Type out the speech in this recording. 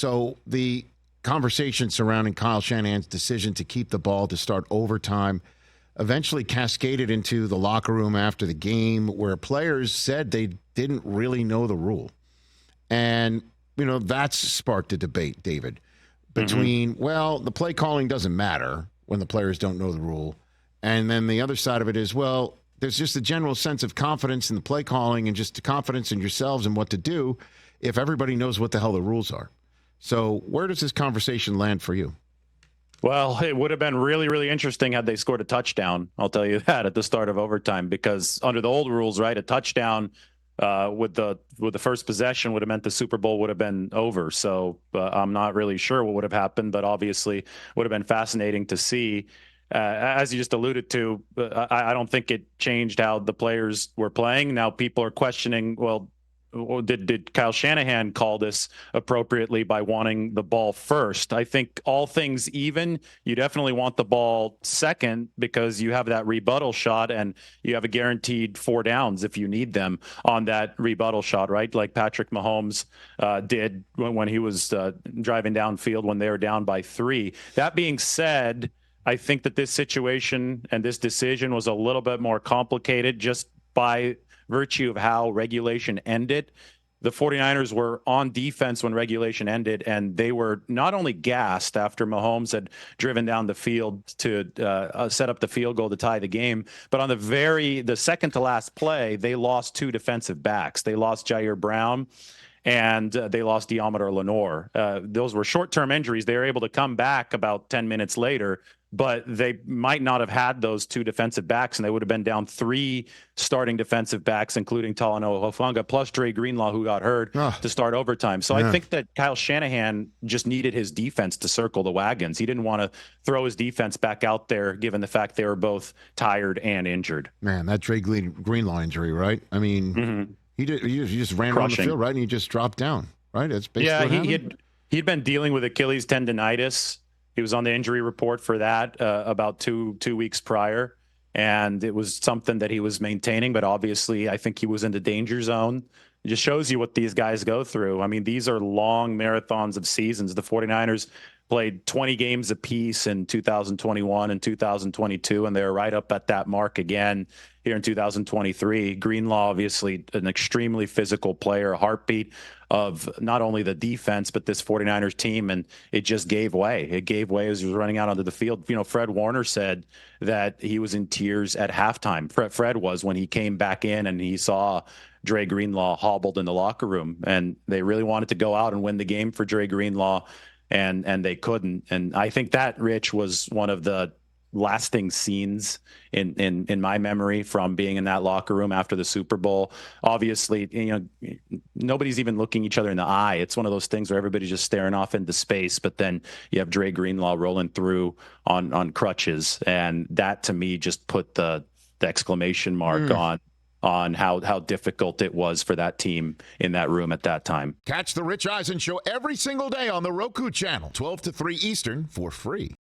So the conversation surrounding Kyle Shanahan's decision to keep the ball to start overtime eventually cascaded into the locker room after the game, where players said they didn't really know the rule. And, that's sparked a debate, David, between, well, the play calling doesn't matter when the players don't know the rule. And then the other side of it is, well, there's just a general sense of confidence in the play calling and just confidence in yourselves and what to do if everybody knows what the hell the rules are. So where does this conversation land for you? Well, it would have been really, really interesting had they scored a touchdown. I'll tell you that at the start of overtime, because under the old rules, right, a touchdown with the first possession would have meant the Super Bowl would have been over. So I'm not really sure what would have happened, but obviously would have been fascinating to see. As you just alluded to, I don't think it changed how the players were playing. Now people are questioning, well, did Kyle Shanahan call this appropriately by wanting the ball first? I think all things even, you definitely want the ball second because you have that rebuttal shot and you have a guaranteed 4 downs if you need them on that rebuttal shot, right? Like Patrick Mahomes did when he was driving downfield when they were down by 3. That being said, I think that this situation and this decision was a little bit more complicated just by virtue of how regulation ended. The 49ers were on defense when regulation ended, and they were not only gassed after Mahomes had driven down the field to set up the field goal to tie the game, but on the second to last play, they lost 2 defensive backs. They lost Jair Brown and they lost Deommodore Lenoir. Those were short-term injuries. They were able to come back about 10 minutes later, but they might not have had those 2 defensive backs, and they would have been down 3 starting defensive backs, including Talanoa Hufanga, plus Dre Greenlaw, who got hurt to start overtime. So I think that Kyle Shanahan just needed his defense to circle the wagons. He didn't want to throw his defense back out there, given the fact they were both tired and injured. Man, that Dre Greenlaw injury, right? I mean, he just ran around the field, right, and he just dropped down, right? That's basically what happened. He'd been dealing with Achilles tendonitis. He was on the injury report for that about two weeks prior, and it was something that he was maintaining, but obviously I think he was in the danger zone. It just shows you what these guys go through. I mean, these are long marathons of seasons. The 49ers played 20 games apiece in 2021 and 2022, and they're right up at that mark again here in 2023. Greenlaw, obviously an extremely physical player, a heartbeat of not only the defense, but this 49ers team, and it just gave way. It gave way as he was running out onto the field. Fred Warner said that he was in tears at halftime. Fred was when he came back in and he saw Dre Greenlaw hobbled in the locker room, and they really wanted to go out and win the game for Dre Greenlaw, and they couldn't. And I think that, Rich, was one of the lasting scenes in my memory from being in that locker room after the Super Bowl. Obviously, nobody's even looking each other in the eye. It's one of those things where everybody's just staring off into space, but then you have Dre Greenlaw rolling through on crutches, and that to me just put the exclamation mark on how difficult it was for that team in that room at that time. Catch the Rich Eisen Show every single day on the Roku channel, 12 to 3 Eastern, for free.